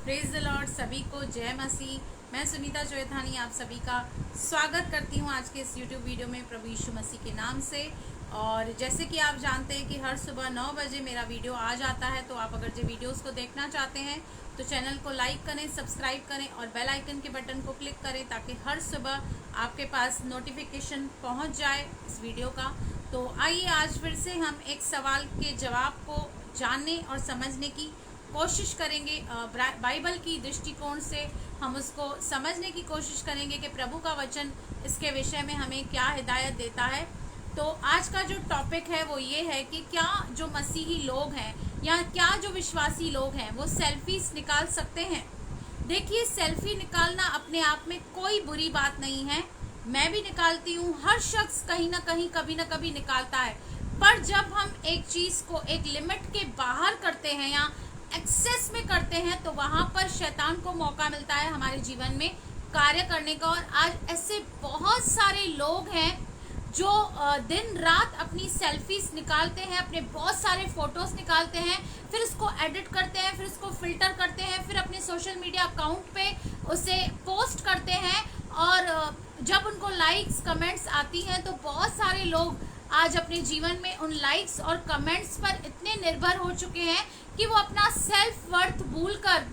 Praise the Lord. सभी को जय मसीह। मैं सुनीता चौथानी आप सभी का स्वागत करती हूँ आज के इस यूट्यूब वीडियो में प्रभु यीशु मसीह के नाम से। और जैसे कि आप जानते हैं कि हर सुबह 9 बजे मेरा वीडियो आ जाता है, तो आप अगर जो वीडियोस को देखना चाहते हैं तो चैनल को लाइक करें, सब्सक्राइब करें और बेल आइकन के बटन को क्लिक करें ताकि हर सुबह आपके पास नोटिफिकेशन पहुँच जाए इस वीडियो का। तो आइए आज फिर से हम एक सवाल के जवाब को जानने और समझने की कोशिश करेंगे। बाइबल की दृष्टिकोण से हम उसको समझने की कोशिश करेंगे कि प्रभु का वचन इसके विषय में हमें क्या हिदायत देता है। तो आज का जो टॉपिक है वो ये है कि क्या जो मसीही लोग हैं या क्या जो विश्वासी लोग हैं वो सेल्फीज निकाल सकते हैं। देखिए, सेल्फी निकालना अपने आप में कोई बुरी बात नहीं है। मैं भी निकालती हूँ, हर शख्स कहीं ना कहीं कभी ना कभी निकालता है। पर जब हम एक चीज को एक लिमिट के बाहर करते हैं या एक्सेस में करते हैं तो वहां पर शैतान को मौका मिलता है हमारे जीवन में कार्य करने का। और आज ऐसे बहुत सारे लोग हैं जो दिन रात अपनी सेल्फीज निकालते हैं, अपने बहुत सारे फोटोज निकालते हैं, फिर उसको एडिट करते हैं, फिर उसको फिल्टर करते हैं, फिर अपने सोशल मीडिया अकाउंट पे उसे पोस्ट करते हैं। और जब उनको लाइक्स कमेंट्स आती हैं तो बहुत सारे लोग आज अपने जीवन में उन लाइक्स और कमेंट्स पर इतने निर्भर हो चुके हैं कि वो अपना सेल्फ वर्थ भूलकर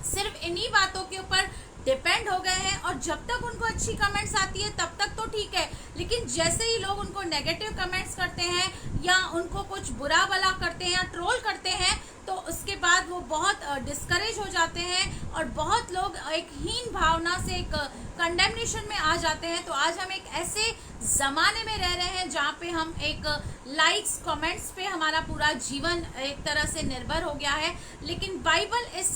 सिर्फ इन्हीं बातों के ऊपर डिपेंड हो गए हैं। और जब तक उनको अच्छी कमेंट्स आती है तब तक तो ठीक है, लेकिन जैसे ही लोग उनको नेगेटिव कमेंट्स करते हैं या उनको कुछ बुरा भला करते हैं या ट्रोल करते हैं तो उसके बाद वो बहुत डिस्करेज हो जाते हैं और बहुत लोग एक हीन भावना से एक कंडेमनेशन में आ जाते हैं। तो आज हम एक ऐसे जमाने में रह रहे हैं जहाँ पे हम एक लाइक्स कमेंट्स पे हमारा पूरा जीवन एक तरह से निर्भर हो गया है। लेकिन बाइबल इस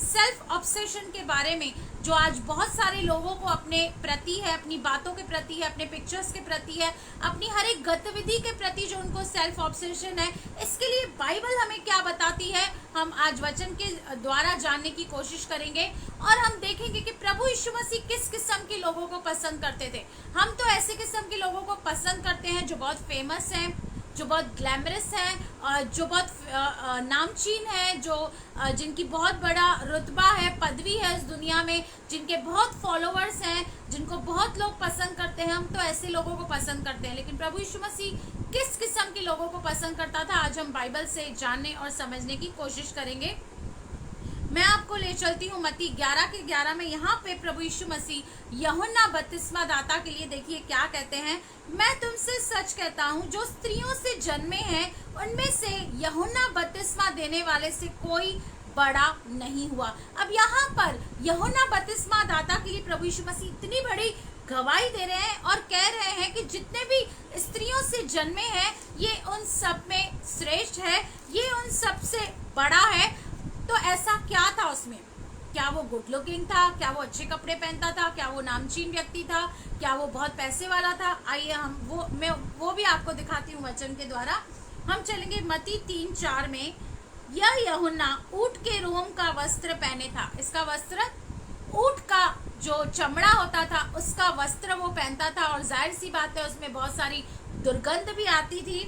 सेल्फ ऑब्सेशन के बारे में जो आज बहुत सारे लोगों को अपने प्रति है, अपनी बातों के प्रति है, अपने पिक्चर्स के प्रति है, अपनी हर एक गतिविधि के प्रति जो उनको सेल्फ ऑब्सेशन है, इसके लिए बाइबल हमें क्या बताती है हम आज वचन के द्वारा जानने की कोशिश करेंगे। और हम देखेंगे कि प्रभु यीशु मसीह किस किस्म के लोगों को पसंद करते थे। हम तो ऐसे किस्म के लोगों को पसंद करते हैं जो बहुत फेमस हैं, जो बहुत ग्लैमरस हैं, जो बहुत नामचीन है, जो जिनकी बहुत बड़ा रुतबा है, पदवी है इस दुनिया में, जिनके बहुत फॉलोअर्स हैं, जिनको बहुत लोग पसंद करते हैं। हम तो ऐसे लोगों को पसंद करते हैं। लेकिन प्रभु यीशु मसीह किस किस्म के लोगों को पसंद करता था, आज हम बाइबल से जानने और समझने की कोशिश करेंगे। मैं आपको ले चलती हूँ मत्ती 11:11 में। यहाँ पे प्रभु यीशु मसीह यूहन्ना बपतिस्मा दाता के लिए देखिए क्या कहते हैं। मैं तुमसे सच कहता हूँ, जो स्त्रियों से जन्मे हैं उनमें से यूहन्ना बपतिस्मा देने वाले से कोई बड़ा नहीं हुआ। अब यहाँ पर यूहन्ना बपतिस्मा दाता के लिए प्रभु यीशु मसीह इतनी बड़ी गवाही दे रहे हैं और कह रहे हैं कि जितने भी स्त्रियों से जन्मे हैं ये उन सब में श्रेष्ठ है, ये उन सब से बड़ा है। तो ऐसा क्या था उसमें? क्या वो गुड लुकिंग था? क्या वो अच्छे कपड़े पहनता था? क्या वो नामचीन व्यक्ति था? क्या वो बहुत पैसे वाला था? आइए हम वो भी आपको दिखाती हूँ वचन के द्वारा। हम चलेंगे मत्ती 3:4 में। यह यूहन्ना ऊंट के रोम का वस्त्र पहने था। इसका वस्त्र ऊंट का जो चमड़ा होता था उसका वस्त्र वो पहनता था, और जाहिर सी बात है उसमें बहुत सारी दुर्गंध भी आती थी।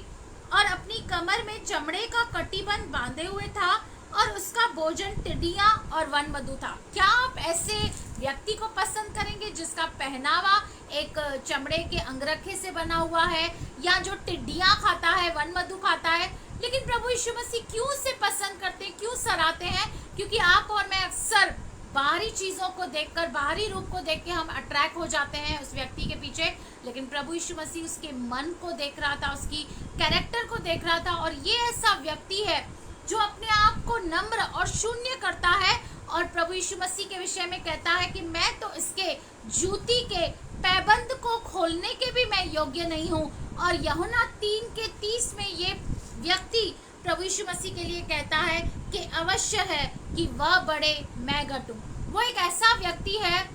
और अपनी कमर में चमड़े का कटीबंध बांधे हुए था और उसका भोजन टिड्डियां और वनमधु था। क्या आप ऐसे व्यक्ति को पसंद करेंगे जिसका पहनावा एक चमड़े के अंगरखे से बना हुआ है, या जो टिड्डियां खाता है, वनमधु खाता है? लेकिन प्रभु यीशु मसीह क्यों उसे पसंद करते हैं, क्यों सराहते हैं? क्योंकि आप और मैं अक्सर बाहरी चीजों को देखकर, बाहरी रूप को देख के हम अट्रैक्ट हो जाते हैं उस व्यक्ति के पीछे। लेकिन प्रभु यीशु मसीह उसके मन को देख रहा था, उसकी कैरेक्टर को देख रहा था। और ये ऐसा व्यक्ति है जो अपने आप को नम्र और शून्य करता है और प्रभु यीशु मसीह के विषय में कहता है कि मैं तो इसके जूती के पैबंद को खोलने के भी मैं योग्य नहीं हूँ। और यूहन्ना 3:30 में ये व्यक्ति प्रभु यीशु मसीह के लिए कहता है कि अवश्य है कि वह बढ़े मैं घटूं। वो एक ऐसा व्यक्ति है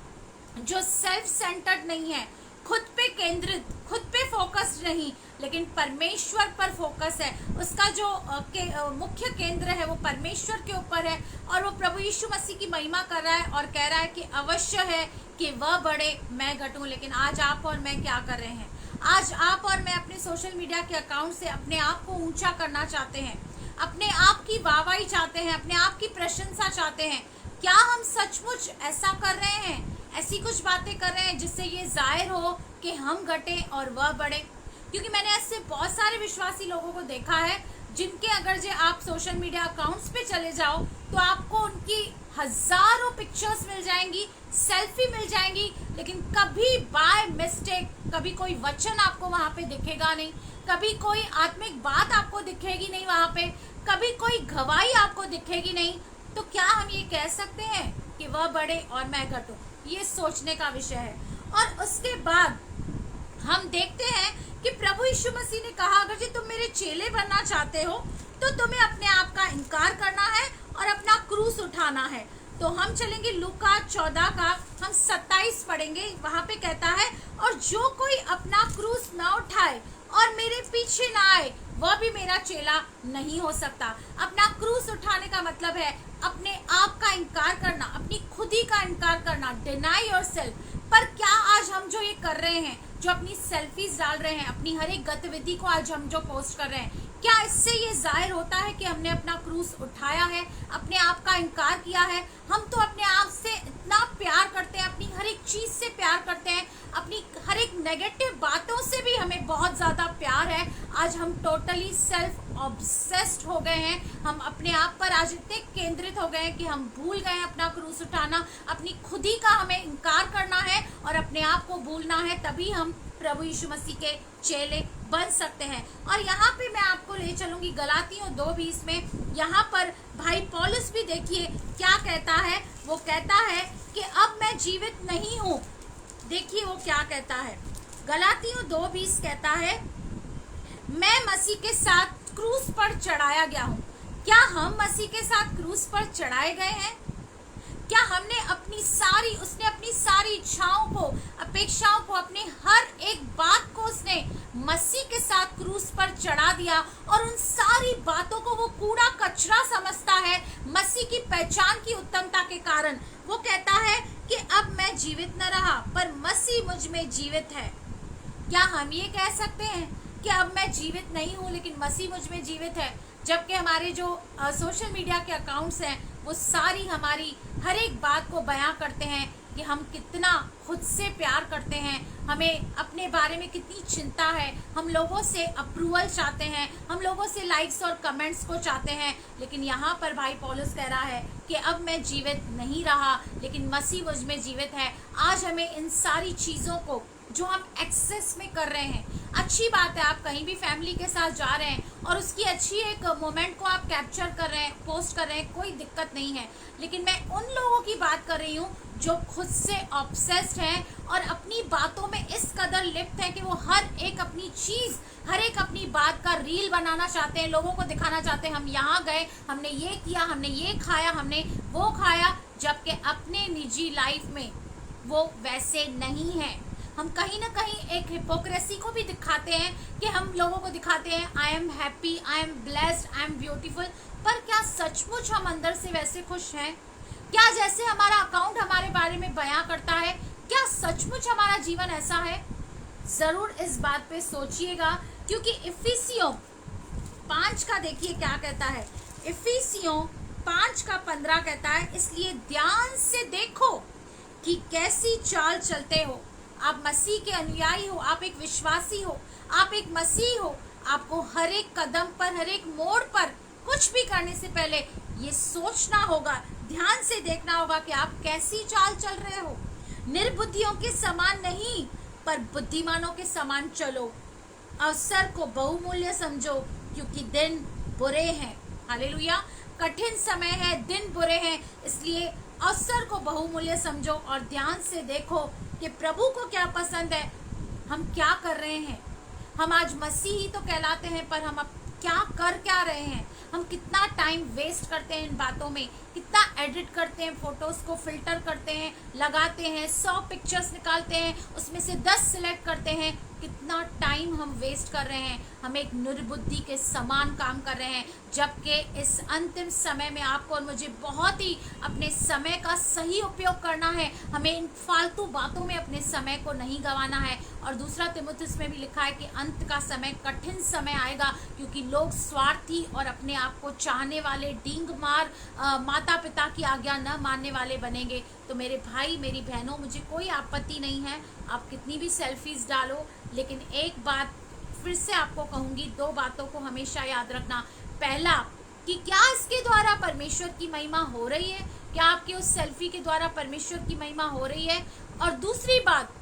जो सेल्फ सेंटर्ड नहीं है, खुद पे केंद्रित, खुद पे फोकस नहीं, लेकिन परमेश्वर पर फोकस है। उसका जो मुख्य केंद्र है वो परमेश्वर के ऊपर है और वो प्रभु यीशु मसीह की महिमा कर रहा है और कह रहा है कि अवश्य है कि वह बढ़े मैं घटूं। लेकिन आज आप और मैं क्या कर रहे हैं? आज आप और मैं अपने सोशल मीडिया के अकाउंट से अपने आप को ऊंचा करना चाहते हैं, अपने आप की वाहवाही चाहते हैं, अपने आप की प्रशंसा चाहते हैं। क्या हम सचमुच ऐसा कर रहे हैं, ऐसी कुछ बातें कर रहे हैं जिससे ये जाहिर हो कि हम घटे और वह बढ़े? क्योंकि मैंने ऐसे बहुत सारे विश्वासी लोगों को देखा है जिनके अगर जो आप सोशल मीडिया अकाउंट्स पे चले जाओ तो आपको उनकी हजारों पिक्चर्स मिल जाएंगी, सेल्फी मिल जाएंगी, लेकिन कभी बाय मिस्टेक कभी कोई वचन आपको वहां पे दिखेगा नहीं, कभी कोई आत्मिक बात आपको दिखेगी नहीं वहां पे, कभी कोई गवाही आपको दिखेगी नहीं। तो क्या हम ये कह सकते हैं कि वह बढ़े और मैं घटूं? ये सोचने का विषय है। और उसके बाद हम देखते हैं कि प्रभु यीशु मसीह ने कहा, अगर जी तुम मेरे चेले बनना चाहते हो तो तुम्हें अपने आप का इनकार करना है और अपना क्रूस उठाना है। तो हम चलेंगे लूका 14 का, हम 27 पढ़ेंगे। वहां पे कहता है, और जो कोई अपना क्रूस ना उठाए और मेरे पीछे ना आए वह भी मेरा चेला नहीं हो सकता। अपना क्रूस उठाने का मतलब है अपने आप का इनकार करना, अपनी खुदी का इनकार करना, डिनाई योरसेल्फ। पर क्या आज हम जो ये कर रहे हैं, जो अपनी सेल्फीज डाल रहे हैं, अपनी हर एक गतिविधि को आज हम जो पोस्ट कर रहे हैं, क्या इससे ये जाहिर होता है कि हमने अपना क्रूस उठाया है, अपने आप का इनकार किया है? हम तो अपने आप से इतना प्यार करते हैं, अपनी हर एक चीज से प्यार करते हैं, अपनी हर एक नेगेटिव बातों से भी हमें बहुत ज्यादा प्यार है। आज हम टोटली सेल्फ ऑब्सेस्ड हो गए हैं, हम अपने आप पर आज इतने केंद्रित हो गए हैं कि हम भूल गए हैं अपना क्रूस उठाना, अपनी खुदी का हमें इनकार करना है और अपने आप को भूलना है, तभी हम प्रभु यीशु मसीह के चेले बन सकते हैं। और यहाँ पे मैं आपको ले चलूंगी गलातियों 2:20 में। यहाँ पर भाई पौलुस भी देखिए क्या कहता है। वो कहता है कि अब मैं जीवित नहीं हूँ। देखिए वो क्या कहता है, गलातियों 2:20 कहता है, मैं मसीह के साथ क्रूस पर चढ़ाया गया हूँ। क्या हम मसीह के साथ क्रूस पर चढ़ाए गए हैं? क्या हमने उसने अपनी सारी इच्छाओं को, अपेक्षाओं को, अपनी हर एक बात को उसने मसीह के साथ क्रूस पर चढ़ा दिया और उन सारी बातों को वो कूड़ा कचरा समझता है मसीह की पहचान की उत्तमता के कारण? वो कहता है कि अब मैं जीवित न रहा पर मसीह मुझ में जीवित है। क्या हम ये कह सकते हैं कि अब मैं जीवित नहीं हूँ लेकिन मसीह मुझ में जीवित है? जबकि हमारे जो सोशल मीडिया के अकाउंट्स हैं वो सारी हमारी हर एक बात को बयां करते हैं कि हम कितना खुद से प्यार करते हैं, हमें अपने बारे में कितनी चिंता है, हम लोगों से अप्रूवल चाहते हैं, हम लोगों से लाइक्स और कमेंट्स को चाहते हैं। लेकिन यहाँ पर भाई पौलुस कह रहा है कि अब मैं जीवित नहीं रहा लेकिन मसीह मुझ में जीवित है। आज हमें इन सारी चीज़ों को जो हम एक्सेस में कर रहे हैं, अच्छी बात है, आप कहीं भी फैमिली के साथ जा रहे हैं और उसकी अच्छी एक मोमेंट को आप कैप्चर कर रहे हैं, पोस्ट कर रहे हैं, कोई दिक्कत नहीं है। लेकिन मैं उन लोगों की बात कर रही हूँ जो खुद से ऑब्सेस्ड हैं और अपनी बातों में इस कदर लिप्त हैं कि वो हर एक अपनी चीज, हर एक अपनी बात का रील बनाना चाहते हैं, लोगों को दिखाना चाहते हैं, हम यहाँ गए, हमने ये किया, हमने ये खाया, हमने वो खाया, जबकि अपने निजी लाइफ में वो वैसे नहीं है। हम कहीं ना कहीं एक हिपोक्रेसी को भी दिखाते हैं कि हम लोगों को दिखाते हैं I am happy, I am blessed, I am beautiful. पर क्या सचमुच हम अंदर से वैसे खुश हैं? क्या जैसे हमारा अकाउंट हमारे बारे में बयां करता है, क्या सचमुच हमारा जीवन ऐसा है? जरूर इस बात पे सोचिएगा, क्योंकि इफिसियों 5 का देखिए क्या कहता है। इफिसियों 5:15 कहता है, इसलिए ध्यान से देखो कि कैसी चाल चलते हो। आप मसीह के अनुयायी हो, आप एक विश्वासी हो, आप एक मसीह हो। आपको हर एक कदम पर, हर एक मोड़ पर कुछ भी करने से पहले ये सोचना होगा, ध्यान से देखना होगा कि आप कैसी चाल चल रहे हो। निर्बुद्धियों के समान नहीं पर बुद्धिमानों के समान चलो। अवसर को बहुमूल्य समझो क्योंकि दिन बुरे हैं। हालेलुया। कठिन समय है, दिन बुरे हैं, इसलिए अवसर को बहुमूल्य समझो और ध्यान से देखो कि प्रभु को क्या पसंद है, हम क्या कर रहे हैं। हम आज मसीह ही तो कहलाते हैं पर हम अब क्या कर क्या रहे हैं? हम कितना टाइम वेस्ट करते हैं इन बातों में, कितना एडिट करते हैं, फोटोज को फिल्टर करते हैं, लगाते हैं, 100 पिक्चर्स निकालते हैं, उसमें से 10 सिलेक्ट करते हैं, कितना टाइम हम वेस्ट कर रहे हैं, हम एक निर्बुद्धि के समान काम कर रहे हैं, जबकि इस अंतिम समय में आपको और मुझे बहुत ही अपने समय का सही उपयोग करना है। हमें इन फालतू बातों में अपने समय को नहीं गंवाना है। और दूसरा तिमुथियुस में भी लिखा है कि अंत का समय कठिन समय आएगा, क्योंकि लोग स्वार्थी और अपने आप को चाहने वाले, डींग मार, माता पिता की आज्ञा न मानने वाले बनेंगे। तो मेरे भाई, मेरी बहनों, मुझे कोई आपत्ति नहीं है, आप कितनी भी सेल्फीज डालो, लेकिन एक बात फिर से आपको कहूंगी, दो बातों को हमेशा याद रखना। पहला, कि क्या इसके द्वारा परमेश्वर की महिमा हो रही है, क्या आपके उस सेल्फी के द्वारा परमेश्वर की महिमा हो रही है। और दूसरी बात,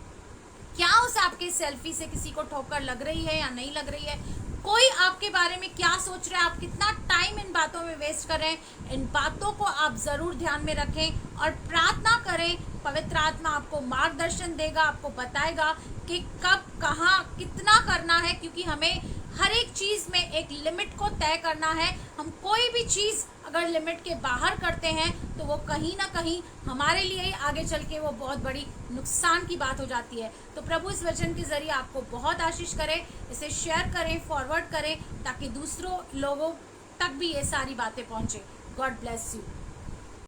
क्या उस आपके सेल्फी से किसी को ठोकर लग रही है या नहीं लग रही है, कोई आपके बारे में क्या सोच रहा है, आप कितना टाइम इन बातों में वेस्ट कर रहे हैं। इन बातों को आप जरूर ध्यान में रखें और प्रार्थना करें। पवित्र आत्मा आपको मार्गदर्शन देगा, आपको बताएगा कि कब, कहाँ, कितना करना है, क्योंकि हमें हर एक चीज में एक लिमिट को तय करना है। हम कोई भी चीज अगर लिमिट के बाहर करते हैं तो वो कहीं ना कहीं हमारे लिए आगे चल के वो बहुत बड़ी नुकसान की बात हो जाती है। तो प्रभु इस वचन के जरिए आपको बहुत आशीष करे, इसे शेयर करें, फॉरवर्ड करें, ताकि दूसरों लोगों तक भी ये सारी बातें पहुंचे। God bless you.